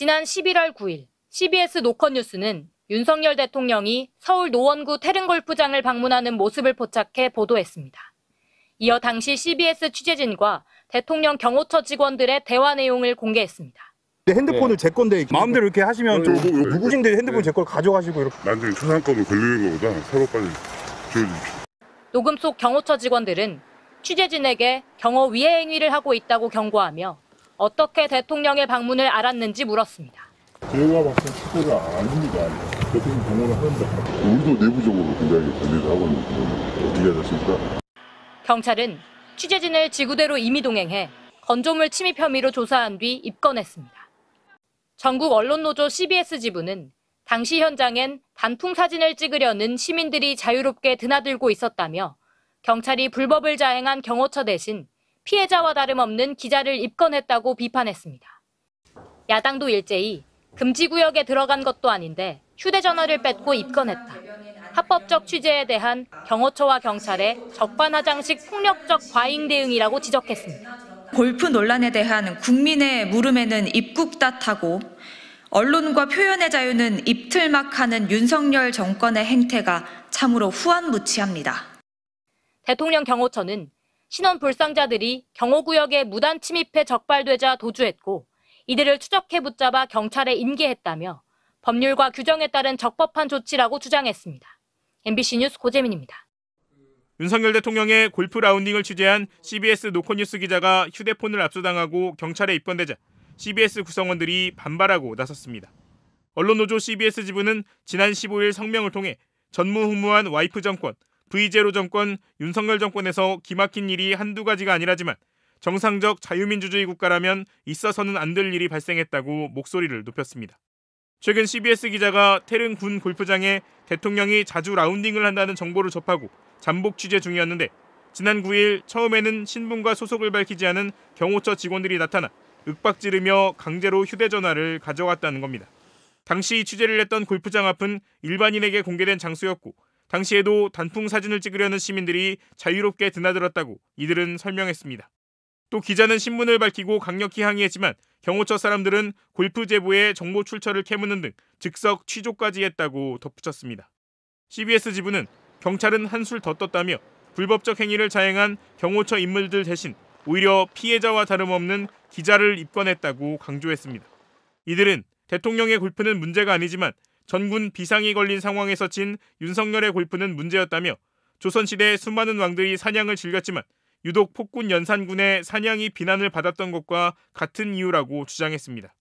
지난 11월 9일 CBS 노컷뉴스는 윤석열 대통령이 서울 노원구 태릉골프장을 방문하는 모습을 포착해 보도했습니다. 이어 당시 CBS 취재진과 대통령 경호처 직원들의 대화 내용을 공개했습니다. 핸드폰을 제 건데 마음대로 이렇게 하시면 좀 누구신데 핸드폰 제 걸 가져가시고 이렇게. 나중에 초상권을 걸리는 것보다 서로 빨리 지워주십시오. 녹음 속 경호처 직원들은 취재진에게 경호 위해 행위를 하고 있다고 경고하며 어떻게 대통령의 방문을 알았는지 물었습니다. 제가 봤을 때 축구를 아닙니다. 대통령 방문을 하는데 우리도 내부적으로 굉장히 관리를 하고 있는 부분이 어떻게 해야 됐습니까? 경찰은 취재진을 지구대로 임의 동행해 건조물 침입 혐의로 조사한 뒤 입건했습니다. 전국 언론노조 CBS 지부는 당시 현장엔 단풍 사진을 찍으려는 시민들이 자유롭게 드나들고 있었다며 경찰이 불법을 자행한 경호처 대신 피해자와 다름없는 기자를 입건했다고 비판했습니다. 야당도 일제히 금지구역에 들어간 것도 아닌데 휴대전화를 뺏고 입건했다. 합법적 취재에 대한 경호처와 경찰의 적반하장식 폭력적 과잉 대응이라고 지적했습니다. 골프 논란에 대한 국민의 물음에는 입국탓하고 언론과 표현의 자유는 입틀막하는 윤석열 정권의 행태가 참으로 후안무치합니다. 대통령 경호처는 신원 불상자들이 경호구역에 무단 침입해 적발되자 도주했고 이들을 추적해 붙잡아 경찰에 인계했다며 법률과 규정에 따른 적법한 조치라고 주장했습니다. MBC 뉴스 고재민입니다. 윤석열 대통령의 골프 라운딩을 취재한 CBS 노컷뉴스 기자가 휴대폰을 압수당하고 경찰에 입건되자 CBS 구성원들이 반발하고 나섰습니다. 언론노조 CBS 지부는 지난 15일 성명을 통해 전무후무한 와이프 정권, V0 정권, 윤석열 정권에서 기막힌 일이 한두 가지가 아니라지만 정상적 자유민주주의 국가라면 있어서는 안 될 일이 발생했다고 목소리를 높였습니다. 최근 CBS 기자가 태릉 군 골프장에 대통령이 자주 라운딩을 한다는 정보를 접하고 잠복 취재 중이었는데 지난 9일 처음에는 신분과 소속을 밝히지 않은 경호처 직원들이 나타나 윽박지르며 강제로 휴대전화를 가져갔다는 겁니다. 당시 취재를 했던 골프장 앞은 일반인에게 공개된 장소였고 당시에도 단풍 사진을 찍으려는 시민들이 자유롭게 드나들었다고 이들은 설명했습니다. 또 기자는 신문을 밝히고 강력히 항의했지만 경호처 사람들은 골프 제보에 정보 출처를 캐묻는 등 즉석 취조까지 했다고 덧붙였습니다. CBS 지부는 경찰은 한술 더 떴다며 불법적 행위를 자행한 경호처 인물들 대신 오히려 피해자와 다름없는 기자를 입건했다고 강조했습니다. 이들은 대통령의 골프는 문제가 아니지만 전군 비상이 걸린 상황에서 친 윤석열의 골프는 문제였다며 조선시대 수많은 왕들이 사냥을 즐겼지만 유독 폭군 연산군의 사냥이 비난을 받았던 것과 같은 이유라고 주장했습니다.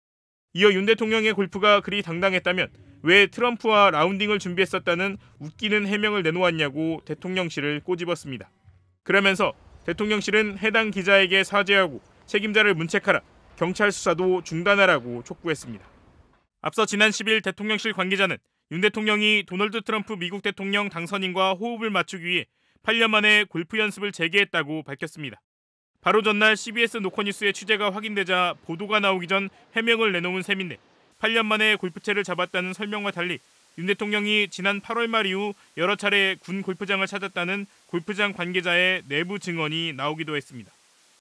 이어 윤 대통령의 골프가 그리 당당했다면 왜 트럼프와 라운딩을 준비했었다는 웃기는 해명을 내놓았냐고 대통령실을 꼬집었습니다. 그러면서 대통령실은 해당 기자에게 사죄하고 책임자를 문책하라, 경찰 수사도 중단하라고 촉구했습니다. 앞서 지난 10일 대통령실 관계자는 윤 대통령이 도널드 트럼프 미국 대통령 당선인과 호흡을 맞추기 위해 8년 만에 골프 연습을 재개했다고 밝혔습니다. 바로 전날 CBS 노컷뉴스의 취재가 확인되자 보도가 나오기 전 해명을 내놓은 셈인데 8년 만에 골프채를 잡았다는 설명과 달리 윤 대통령이 지난 8월 말 이후 여러 차례 군 골프장을 찾았다는 골프장 관계자의 내부 증언이 나오기도 했습니다.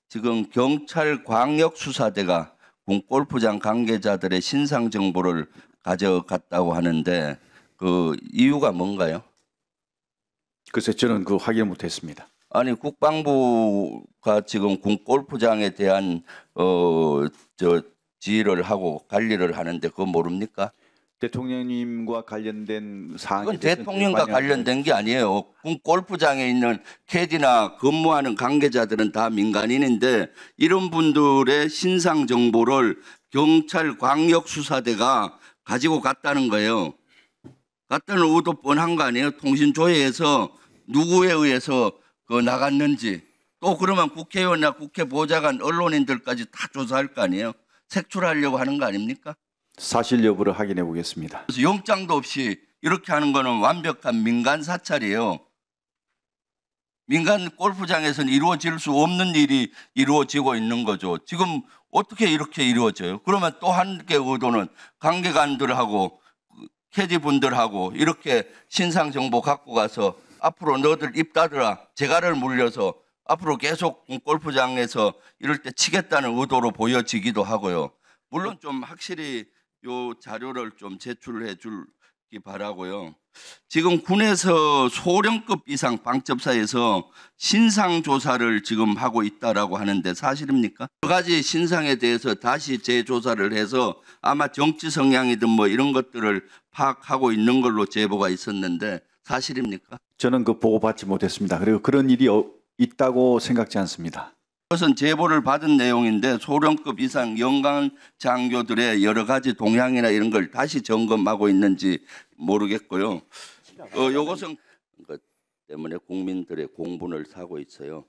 지금 경찰광역수사대가 군 골프장 관계자들의 신상 정보를 가져갔다고 하는데 그 이유가 뭔가요? 글쎄 저는 그 확인 못했습니다. 아니 국방부가 지금 군 골프장에 대한 지휘를 하고 관리를 하는데 그거 모릅니까? 대통령님과 관련된 사항이 그건 대통령과 관련된 게 아니에요. 군 골프장에 있는 캐디나 근무하는 관계자들은 다 민간인인데 이런 분들의 신상 정보를 경찰광역수사대가 가지고 갔다는 거예요. 갔다는 의도 뻔한 거 아니에요? 통신조회에서 누구에 의해서 나갔는지 또 그러면 국회의원이나 국회 보좌관 언론인들까지 다 조사할 거 아니에요? 색출하려고 하는 거 아닙니까? 사실 여부를 확인해 보겠습니다. 그래서 영장도 없이 이렇게 하는 거는 완벽한 민간 사찰이에요. 민간 골프장에서는 이루어질 수 없는 일이 이루어지고 있는 거죠. 지금 어떻게 이렇게 이루어져요? 그러면 또 한 개 의도는 관계관들하고 캐디분들하고 이렇게 신상 정보 갖고 가서 앞으로 너들 입 닫으라, 재갈을 물려서 앞으로 계속 골프장에서 이럴 때 치겠다는 의도로 보여지기도 하고요. 물론 좀 확실히 요 자료를 좀 제출해 주기 바라고요. 지금 군에서 소령급 이상 방첩사에서 신상 조사를 지금 하고 있다라고 하는데 사실입니까? 여러 가지 신상에 대해서 다시 재조사를 해서 아마 정치 성향이든 뭐 이런 것들을 파악하고 있는 걸로 제보가 있었는데 사실입니까? 저는 그 보고받지 못했습니다. 그리고 그런 일이 있다고 생각지 않습니다. 그것은 제보를 받은 내용인데 소령급 이상 영관 장교들의 여러 가지 동향이나 이런 걸 다시 점검하고 있는지 모르겠고요. 요것은 것 때문에 국민들의 공분을 사고 있어요.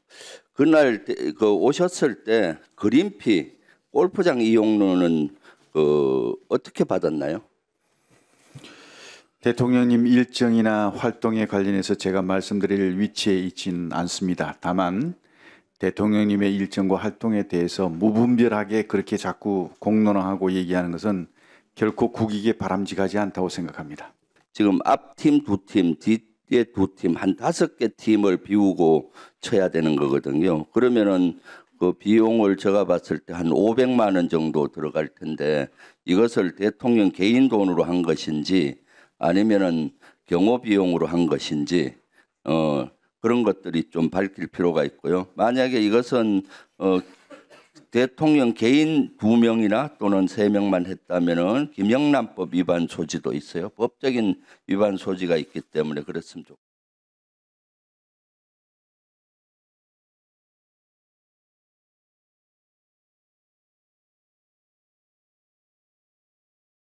그날 오셨을 때 그린피 골프장 이용료는 어떻게 받았나요? 대통령님 일정이나 활동에 관련해서 제가 말씀드릴 위치에 있지는 않습니다. 다만 대통령님의 일정과 활동에 대해서 무분별하게 그렇게 자꾸 공론화하고 얘기하는 것은 결코 국익에 바람직하지 않다고 생각합니다. 지금 앞팀 2팀, 뒤에 2팀, 한 5개 팀을 비우고 쳐야 되는 거거든요. 그러면은 그 비용을 제가 봤을 때 한 500만 원 정도 들어갈 텐데 이것을 대통령 개인 돈으로 한 것인지 아니면은 경호 비용으로 한 것인지 그런 것들이 좀 밝힐 필요가 있고요. 만약에 이것은 대통령 개인 2명이나 또는 3명만 했다면은 김영란법 위반 소지도 있어요. 법적인 위반 소지가 있기 때문에 그랬으면 좋겠습니다.